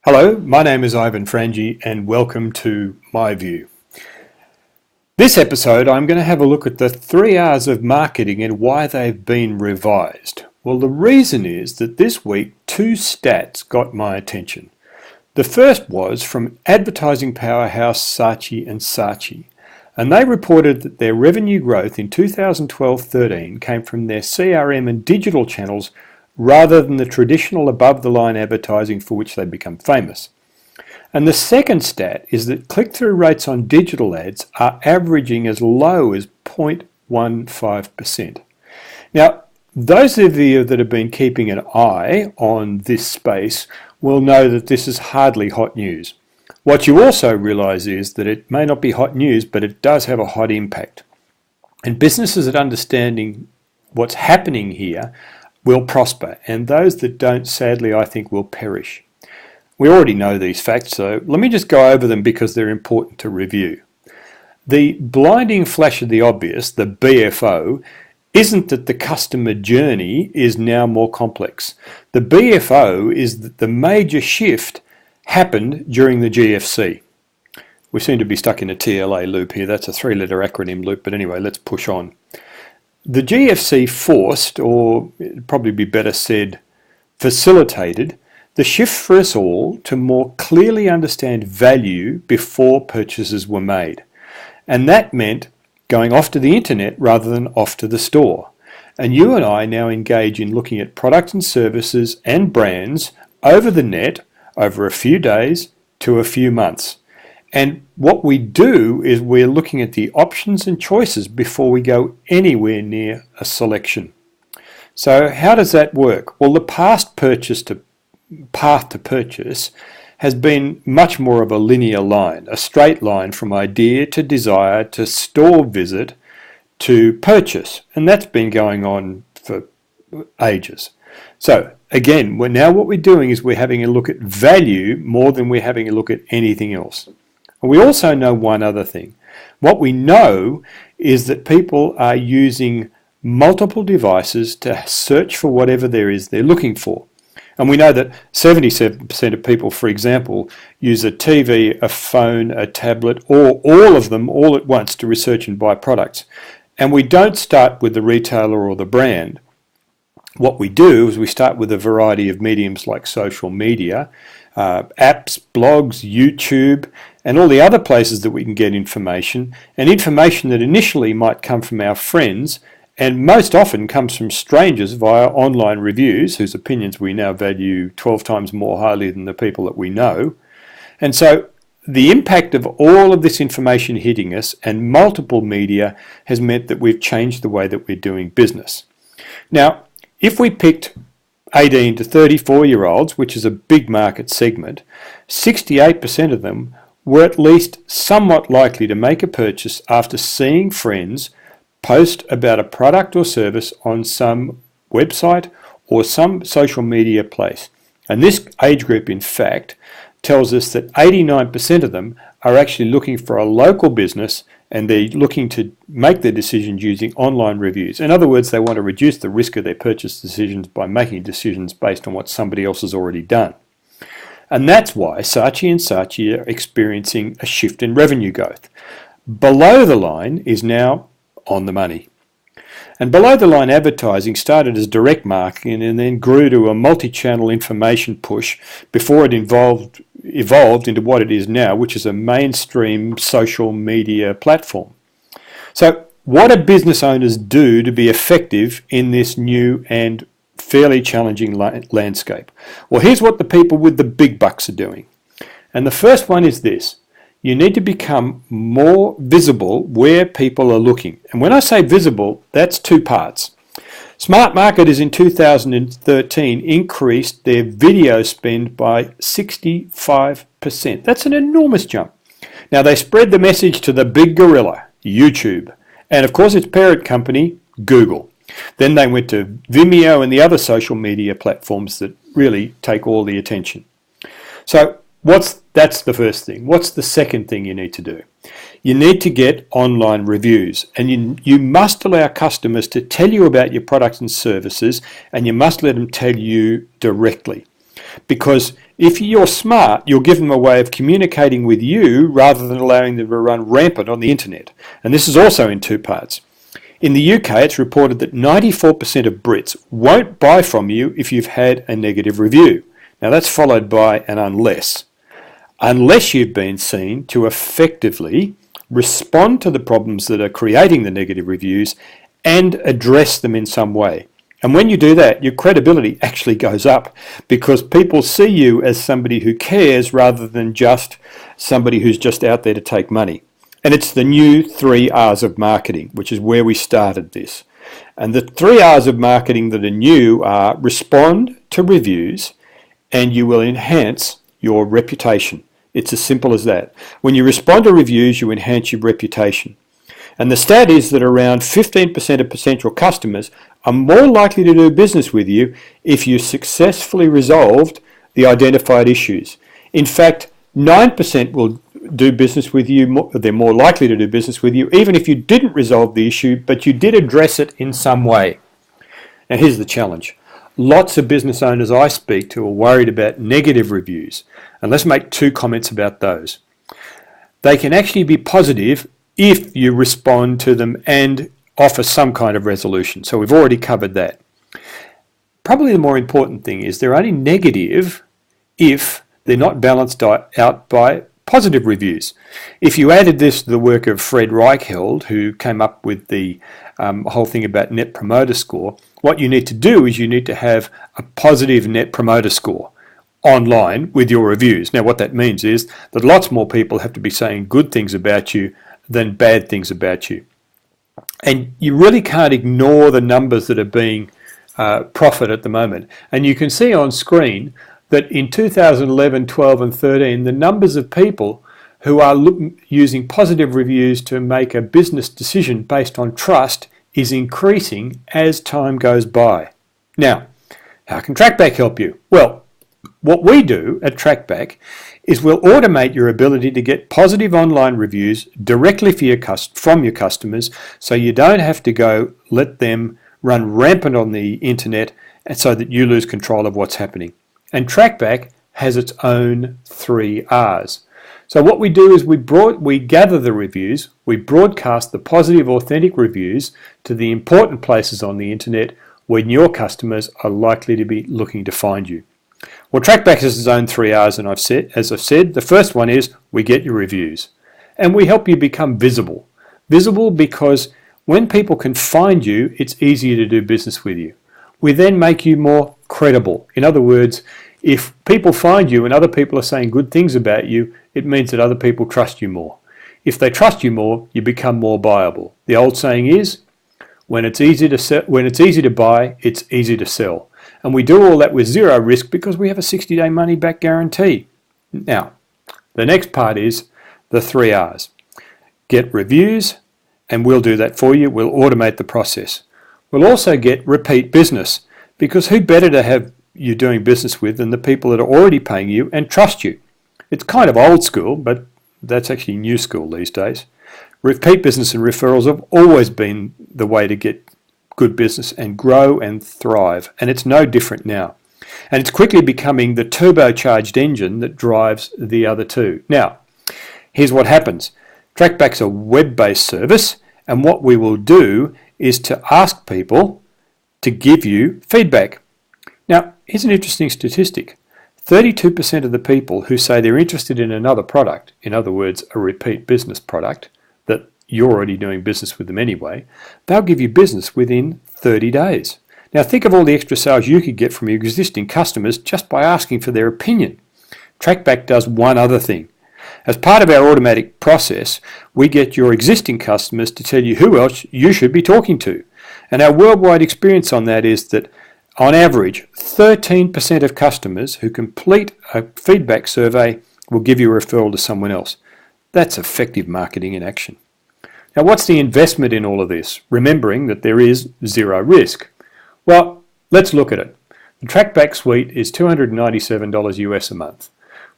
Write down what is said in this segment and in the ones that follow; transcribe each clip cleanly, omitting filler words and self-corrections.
Hello, my name is Ivan Frangi and welcome to My View. This episode I'm going to have a look at the 3R's of marketing and why they've been revised. Well, the reason is that this week two stats got my attention. The first was from advertising powerhouse Saatchi & Saatchi, and they reported that their revenue growth in 2012-13 came from their CRM and digital channels rather than the traditional above-the-line advertising for which they become famous. And the second stat is that click-through rates on digital ads are averaging as low as 0.15%. Now, those of you that have been keeping an eye on this space will know that this is hardly hot news. What you also realise is that it may not be hot news, but it does have a hot impact. And businesses that understanding what's happening here will prosper, and those that don't, sadly, I think will perish. We already know these facts, so let me just go over them because they're important to review. The blinding flash of the obvious, the BFO, isn't that the customer journey is now more complex. The BFO is that the major shift happened during the GFC. We seem to be stuck in a TLA loop here. That's a three-letter acronym loop, but anyway, let's push on. The GFC forced, or it'd probably be better said, facilitated, the shift for us all to more clearly understand value before purchases were made. And that meant going off to the internet rather than off to the store. And you and I now engage in looking at products and services and brands over the net over a few days to a few months. And what we do is we're looking at the options and choices before we go anywhere near a selection. So how does that work? Well, the path to purchase has been much more of a linear line, a straight line from idea to desire to store visit to purchase. And that's been going on for ages. So again, now what we're doing is we're having a look at value more than we're having a look at anything else. We also know one other thing. What we know is that people are using multiple devices to search for whatever there is they're looking for. And we know that 77% of people, for example, use a TV, a phone, a tablet, or all of them all at once to research and buy products. And we don't start with the retailer or the brand. What we do is we start with a variety of mediums like social media, apps, blogs, YouTube, and all the other places that we can get information, and information that initially might come from our friends and most often comes from strangers via online reviews whose opinions we now value 12 times more highly than the people that we know. And so the impact of all of this information hitting us and multiple media has meant that we've changed the way that we're doing business. Now, if we picked 18 to 34-year-olds, which is a big market segment, 68% of them were at least somewhat likely to make a purchase after seeing friends post about a product or service on some website or some social media place. And this age group, in fact, tells us that 89% of them are actually looking for a local business and they're looking to make their decisions using online reviews. In other words, they want to reduce the risk of their purchase decisions by making decisions based on what somebody else has already done. And that's why Saatchi & Saatchi are experiencing a shift in revenue growth. Below the line is now on the money. And below the line advertising started as direct marketing and then grew to a multi-channel information push before it evolved into what it is now, which is a mainstream social media platform. So what do business owners do to be effective in this new and fairly challenging landscape? Well, here's what the people with the big bucks are doing. And the first one is this. You need to become more visible where people are looking. And when I say visible, that's two parts. Smart marketers in 2013 increased their video spend by 65%. That's an enormous jump. Now, they spread the message to the big gorilla, YouTube, and of course its parent company, Google. Then they went to Vimeo and the other social media platforms that really take all the attention. So that's the first thing. What's the second thing you need to do? You need to get online reviews, and you must allow customers to tell you about your products and services, and you must let them tell you directly. Because if you're smart, you'll give them a way of communicating with you rather than allowing them to run rampant on the internet. And this is also in two parts. In the UK, it's reported that 94% of Brits won't buy from you if you've had a negative review. Now that's followed by an unless. Unless you've been seen to effectively respond to the problems that are creating the negative reviews and address them in some way. And when you do that, your credibility actually goes up because people see you as somebody who cares rather than just somebody who's just out there to take money. And it's the new 3R's of marketing, which is where we started this. And the 3R's of marketing that are new are respond to reviews and you will enhance your reputation. It's as simple as that. When you respond to reviews, you enhance your reputation. And the stat is that around 15% of potential customers are more likely to do business with you if you successfully resolved the identified issues. In fact, 9% will do business with you, they're more likely to do business with you, even if you didn't resolve the issue, but you did address it in some way. Now here's the challenge. Lots of business owners I speak to are worried about negative reviews. And let's make two comments about those. They can actually be positive if you respond to them and offer some kind of resolution. So we've already covered that. Probably the more important thing is they're only negative if they're not balanced out by positive reviews. If you added this to the work of Fred Reichheld, who came up with the whole thing about Net Promoter Score, what you need to do is you need to have a positive Net Promoter Score online with your reviews. Now what that means is that lots more people have to be saying good things about you than bad things about you. And you really can't ignore the numbers that are being proffered at the moment. And you can see on screen that in 2011, 12 and 13, the numbers of people who are using positive reviews to make a business decision based on trust is increasing as time goes by. Now, how can TrackBack help you? Well, what we do at TrackBack is we'll automate your ability to get positive online reviews directly from your customers so you don't have to go let them run rampant on the internet and so that you lose control of what's happening. And TrackBack has its own 3R's. So what we do is we gather the reviews, we broadcast the positive, authentic reviews to the important places on the internet when your customers are likely to be looking to find you. Well, TrackBack has its own 3R's, and as I've said, the first one is we get your reviews. And we help you become visible. Visible because when people can find you, it's easier to do business with you. We then make you more credible. In other words, if people find you and other people are saying good things about you, it means that other people trust you more. If they trust you more, you become more buyable. The old saying is, when it's easy to buy, it's easy to sell. And we do all that with zero risk because we have a 60-day money-back guarantee. Now, the next part is the 3R's. Get reviews, and we'll do that for you. We'll automate the process. We'll also get repeat business, because who better to have you doing business with than the people that are already paying you and trust you? It's kind of old school, but that's actually new school these days. Repeat business and referrals have always been the way to get good business and grow and thrive, and it's no different now. And it's quickly becoming the turbocharged engine that drives the other two. Now, here's what happens. TrackBack's a web-based service, and what we will do is to ask people to give you feedback. Now, here's an interesting statistic. 32% of the people who say they're interested in another product, in other words, a repeat business product, that you're already doing business with them anyway, they'll give you business within 30 days. Now think of all the extra sales you could get from your existing customers just by asking for their opinion. TrackBack does one other thing. As part of our automatic process, we get your existing customers to tell you who else you should be talking to. And our worldwide experience on that is that on average, 13% of customers who complete a feedback survey will give you a referral to someone else. That's effective marketing in action. Now, what's the investment in all of this? Remembering that there is zero risk. Well, let's look at it. The TrackBack suite is $297 US a month.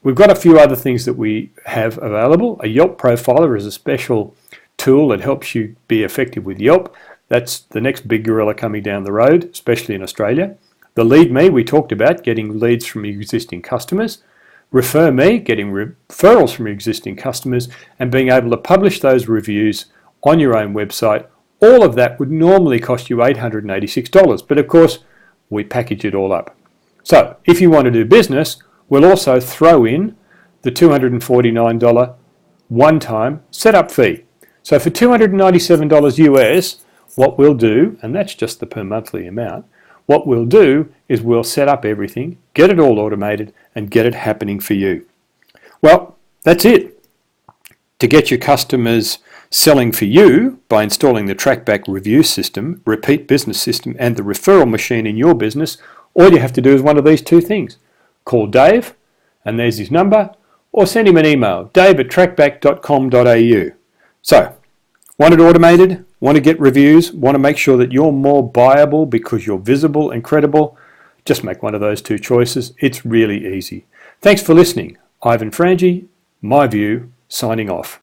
We've got a few other things that we have available. A Yelp profiler is a special tool that helps you be effective with Yelp. That's the next big gorilla coming down the road, especially in Australia. The Lead Me, we talked about getting leads from existing customers. Refer Me, getting referrals from existing customers, and being able to publish those reviews on your own website. All of that would normally cost you $886, but of course, we package it all up. So, if you want to do business, we'll also throw in the $249 one-time setup fee. So for $297 US, what we'll do, and that's just the per monthly amount, what we'll do is we'll set up everything, get it all automated, and get it happening for you. Well, that's it. To get your customers selling for you by installing the TrackBack review system, repeat business system, and the referral machine in your business, all you have to do is one of these two things. Call Dave, and there's his number, or send him an email, dave@trackback.com.au. So, want it automated? Want to get reviews? Want to make sure that you're more buyable because you're visible and credible? Just make one of those two choices. It's really easy. Thanks for listening. Ivan Frangi, My View, signing off.